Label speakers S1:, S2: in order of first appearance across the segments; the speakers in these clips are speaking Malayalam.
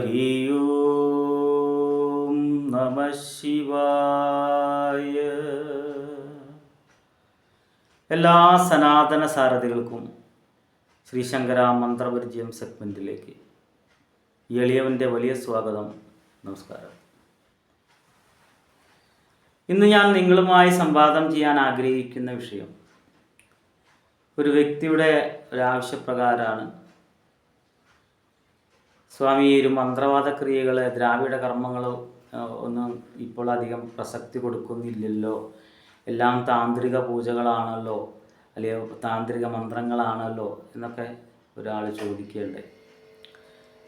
S1: ഹരി ഓം നമഃ ശിവായ. എല്ലാ സനാതന സാരഥികൾക്കും ശ്രീശങ്കര മന്ത്രപരിചയം സെഗ്മെൻറ്റിലേക്ക് എളിയവൻ്റെ വലിയ സ്വാഗതം. നമസ്കാരം. ഇന്ന് ഞാൻ നിങ്ങളുമായി സംവാദം ചെയ്യാൻ ആഗ്രഹിക്കുന്ന വിഷയം ഒരു വ്യക്തിയുടെ ഒരാവശ്യപ്രകാരമാണ്. സ്വാമി ഒരു മന്ത്രവാദ ക്രിയകൾ, ദ്രാവിഡ കർമ്മങ്ങളോ ഒന്നും ഇപ്പോൾ അധികം പ്രസക്തി കൊടുക്കുന്നില്ലല്ലോ, എല്ലാം താന്ത്രിക പൂജകളാണല്ലോ, അല്ലെങ്കിൽ താന്ത്രിക മന്ത്രങ്ങളാണല്ലോ എന്നൊക്കെ ഒരാൾ ചോദിക്കുകയുണ്ടായി.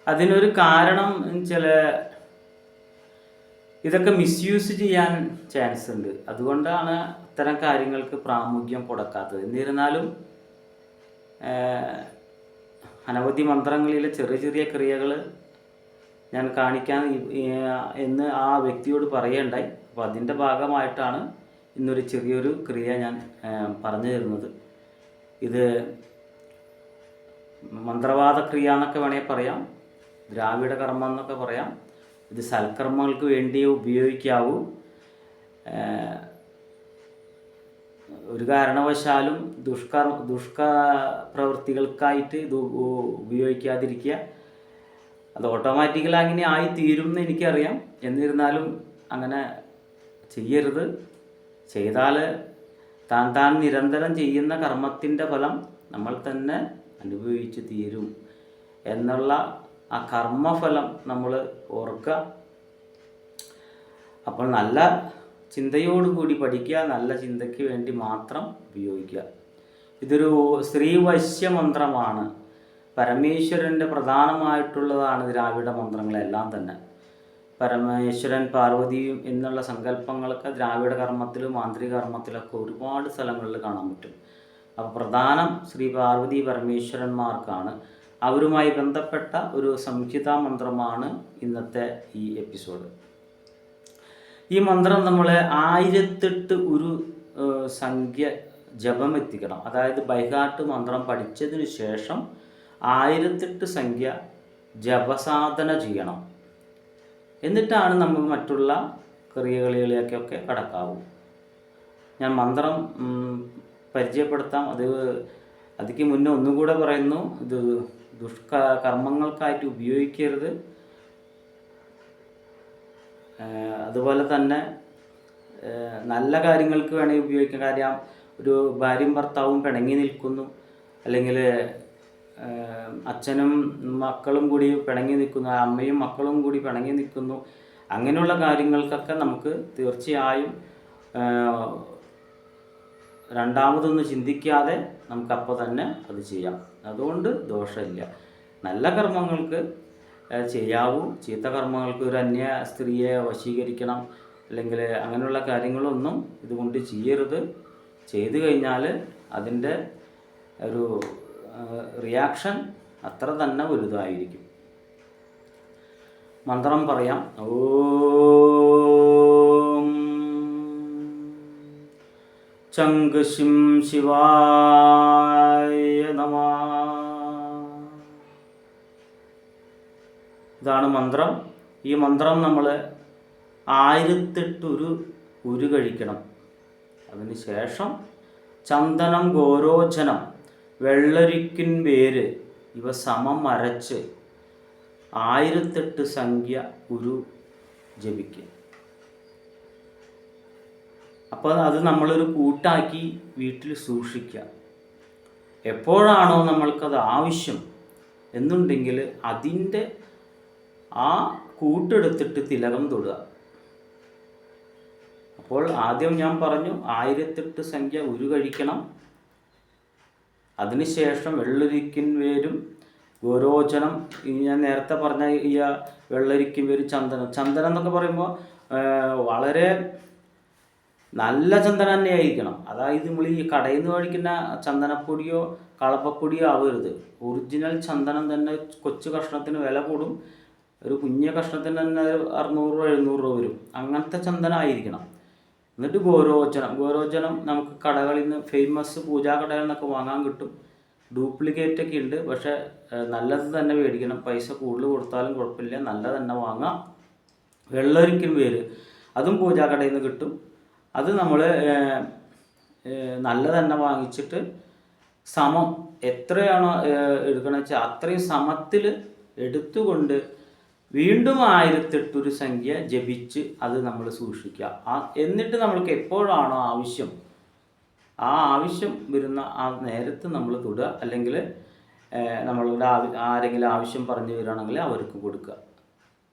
S1: അതിനൊരു കാരണം ചില ഇതൊക്കെ മിസ്യൂസ് ചെയ്യാൻ ചാൻസ് ഉണ്ട്. അതുകൊണ്ടാണ് ഇത്തരം കാര്യങ്ങൾക്ക് പ്രാമുഖ്യം കൊടുക്കാത്തത്. എന്നിരുന്നാലും അനവധി മന്ത്രങ്ങളിലെ ചെറിയ ചെറിയ ക്രിയകൾ ഞാൻ കാണിക്കാൻ എന്ന് ആ വ്യക്തിയോട് പറയുകയുണ്ടായി. അപ്പോൾ അതിൻ്റെ ഭാഗമായിട്ടാണ് ഇന്നൊരു ചെറിയൊരു ക്രിയ ഞാൻ പറഞ്ഞു തരുന്നത്. ഇത് മന്ത്രവാദ ക്രിയ എന്നൊക്കെ വേണമെങ്കിൽ പറയാം, ദ്രാവിഡ കർമ്മം എന്നൊക്കെ പറയാം. ഇത് സൽക്കർമ്മങ്ങൾക്ക് വേണ്ടിയേ ഉപയോഗിക്കാവൂ. ഒരു കാരണവശാലും ദുഷ്പ്രവൃത്തികൾക്കായിട്ട് ഇത് ഉപയോഗിക്കാതിരിക്കുക. അത് ഓട്ടോമാറ്റിക്കലി അങ്ങനെ ആയിത്തീരും എന്ന് എനിക്കറിയാം. എന്നിരുന്നാലും അങ്ങനെ ചെയ്യരുത്. ചെയ്താൽ താൻ നിരന്തരം ചെയ്യുന്ന കർമ്മത്തിൻ്റെ ഫലം നമ്മൾ തന്നെ അനുഭവിച്ച് തീരും എന്നുള്ള ആ കർമ്മഫലം നമ്മൾ ഓർക്കുക. അപ്പോൾ നല്ല ചിന്തയോടുകൂടി പഠിക്കുക, നല്ല ചിന്തയ്ക്ക് വേണ്ടി മാത്രം ഉപയോഗിക്കുക. ഇതൊരു സ്ത്രീവശ്യ മന്ത്രമാണ്. പരമേശ്വരൻ്റെ പ്രധാനമായിട്ടുള്ളതാണ് ദ്രാവിഡ മന്ത്രങ്ങളെല്ലാം തന്നെ. പരമേശ്വരൻ പാർവതിയും എന്നുള്ള സങ്കല്പങ്ങളൊക്കെ ദ്രാവിഡ കർമ്മത്തിലും മാന്ത്രിക കർമ്മത്തിലൊക്കെ ഒരുപാട് സ്ഥലങ്ങളിൽ കാണാൻ പറ്റും. അപ്പോൾ പ്രധാനം ശ്രീ പാർവതി പരമേശ്വരന്മാർക്കാണ്. അവരുമായി ബന്ധപ്പെട്ട ഒരു സംഹിതാ മന്ത്രമാണ് ഇന്നത്തെ ഈ എപ്പിസോഡ്. ഈ മന്ത്രം നമ്മൾ 1008 ഒരു സംഖ്യ ജപം എത്തിക്കണം. അതായത് ബൈഹാർട്ട് മന്ത്രം പഠിച്ചതിന് ശേഷം 1008 സംഖ്യ ജപസാധന ചെയ്യണം. എന്നിട്ടാണ് നമ്മൾ മറ്റുള്ള ക്രിയകളിലേക്കൊക്കെ കടക്കാവൂ. ഞാൻ മന്ത്രം പരിചയപ്പെടുത്താം. അതിക്ക് മുന്നേ ഒന്നുകൂടെ പറയുന്നു, ഇത് ദുഷ്കർമ്മങ്ങൾക്കായിട്ട് ഉപയോഗിക്കരുത്. അതുപോലെ തന്നെ നല്ല കാര്യങ്ങൾക്ക് വേണമെങ്കിൽ ഉപയോഗിക്കാം. കാര്യം ഒരു ഭാര്യയും ഭർത്താവും പിണങ്ങി നിൽക്കുന്നു, അല്ലെങ്കിൽ അച്ഛനും മക്കളും കൂടി പിണങ്ങി നിൽക്കുന്നു, അമ്മയും മക്കളും കൂടി പിണങ്ങി നിൽക്കുന്നു, അങ്ങനെയുള്ള കാര്യങ്ങൾക്കൊക്കെ നമുക്ക് തീർച്ചയായും രണ്ടാമതൊന്നും ചിന്തിക്കാതെ നമുക്കപ്പോൾ തന്നെ അത് ചെയ്യാം. അതുകൊണ്ട് ദോഷമില്ല. നല്ല കർമ്മങ്ങൾക്ക് ചെയ്യാവൂ. ചീത്ത കർമ്മങ്ങൾക്ക് ഒരു അന്യ സ്ത്രീയെ വശീകരിക്കണം അല്ലെങ്കിൽ അങ്ങനെയുള്ള കാര്യങ്ങളൊന്നും ഇതുകൊണ്ട് ചെയ്യരുത്. ചെയ്തു കഴിഞ്ഞാൽ അതിൻ്റെ ഒരു റിയാക്ഷൻ അത്ര തന്നെ വലുതായിരിക്കും. മന്ത്രം പറയാം. ഓം ചങ്കുശിം ശിവായ നമഃ. ഇതാണ് മന്ത്രം. ഈ മന്ത്രം നമ്മൾ 1008 ഉരു കഴിക്കണം. അതിന് ശേഷം ചന്ദനം, ഗോരോചനം, വെള്ളരിക്കിൻ വേര് ഇവ സമം അരച്ച് 1008 സംഖ്യ ഉരു ജപിക്കുക. അപ്പോൾ അത് നമ്മളൊരു കൂട്ടാക്കി വീട്ടിൽ സൂക്ഷിക്കുക. എപ്പോഴാണോ നമ്മൾക്കത് ആവശ്യം എന്നുണ്ടെങ്കിൽ അതിൻ്റെ ആ കൂട്ടെടുത്തിട്ട് തിലകം തൊടുക. അപ്പോൾ ആദ്യം ഞാൻ പറഞ്ഞു 1008 സംഖ്യ ഉരു കഴിക്കണം. അതിനുശേഷം വെള്ളരിക്കിൻ വേരും ഗോരോചനം, ഞാൻ നേരത്തെ പറഞ്ഞ ഈ വെള്ളരിക്കിൻ വേരും ചന്ദനം എന്നൊക്കെ പറയുമ്പോൾ വളരെ നല്ല ചന്ദനം തന്നെ ആയിരിക്കണം. അതായത് നമ്മൾ ഈ കടയിൽ നിന്ന് മേടിക്കുന്ന ചന്ദനപ്പൊടിയോ കളപ്പപ്പൊടിയോ ആവരുത്. ഒറിജിനൽ ചന്ദനം തന്നെ. കൊച്ചു കഷ്ണത്തിന് വില കൂടും. ഒരു കുഞ്ഞ കഷ്ണത്തിന് തന്നെ 600-700 രൂപ വരും. അങ്ങനത്തെ ചന്ദനം ആയിരിക്കണം. എന്നിട്ട് ഗോരോചനം നമുക്ക് കടകളിൽ നിന്ന് ഫേമസ് പൂജാ കടകളിൽ നിന്നൊക്കെ വാങ്ങാൻ കിട്ടും. ഡ്യൂപ്ലിക്കേറ്റ് ഒക്കെ ഉണ്ട്. പക്ഷേ നല്ലത് തന്നെ മേടിക്കണം. പൈസ കൂടുതൽ കൊടുത്താലും കുഴപ്പമില്ല, നല്ലത് തന്നെ വാങ്ങാം. വെള്ളരിക്കും വേര് അതും പൂജാക്കടയിൽ നിന്ന് കിട്ടും. അത് നമ്മൾ നല്ലത് തന്നെ വാങ്ങിച്ചിട്ട് സമം എത്രയാണോ എടുക്കണമെന്ന് വെച്ചാൽ അത്രയും സമത്തിൽ എടുത്തുകൊണ്ട് വീണ്ടും 1008 സംഖ്യ ജപിച്ച് അത് നമ്മൾ സൂക്ഷിക്കുക. എന്നിട്ട് നമ്മൾക്ക് എപ്പോഴാണോ ആവശ്യം, ആ ആവശ്യം വരുന്ന ആ നേരത്ത് നമ്മൾ തൊടുക. അല്ലെങ്കിൽ നമ്മളുടെ ആരെങ്കിലും ആവശ്യം പറഞ്ഞു വരികയാണെങ്കിൽ അവർക്ക് കൊടുക്കുക.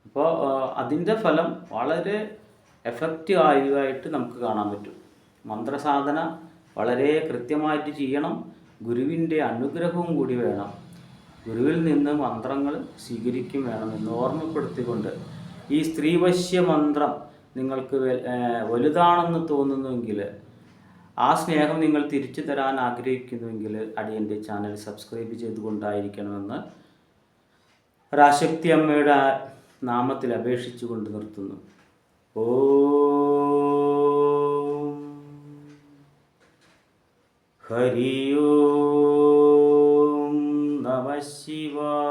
S1: അപ്പോൾ അതിൻ്റെ ഫലം വളരെ എഫക്റ്റീവായിട്ട് നമുക്ക് കാണാൻ പറ്റും. മന്ത്രസാധന വളരെ കൃത്യമായിട്ട് ചെയ്യണം. ഗുരുവിൻ്റെ അനുഗ്രഹവും കൂടി വേണം. ഗുരുവിൽ നിന്ന് മന്ത്രങ്ങൾ സ്വീകരിക്കും വേണമെന്ന് ഓർമ്മപ്പെടുത്തിക്കൊണ്ട്, ഈ സ്ത്രീവശ്യ മന്ത്രം നിങ്ങൾക്ക് വലുതാണെന്ന് തോന്നുന്നുവെങ്കിൽ, ആ സ്നേഹം നിങ്ങൾ തിരിച്ചു തരാൻ ആഗ്രഹിക്കുന്നുവെങ്കിൽ അടിയൻ്റെ ചാനൽ സബ്സ്ക്രൈബ് ചെയ്തുകൊണ്ടായിരിക്കണമെന്ന് പരാശക്തി അമ്മയുടെ നാമത്തിൽ അപേക്ഷിച്ചുകൊണ്ട് നിർത്തുന്നു. ഓം ഹരി ഓം നമഃ ശിവായ.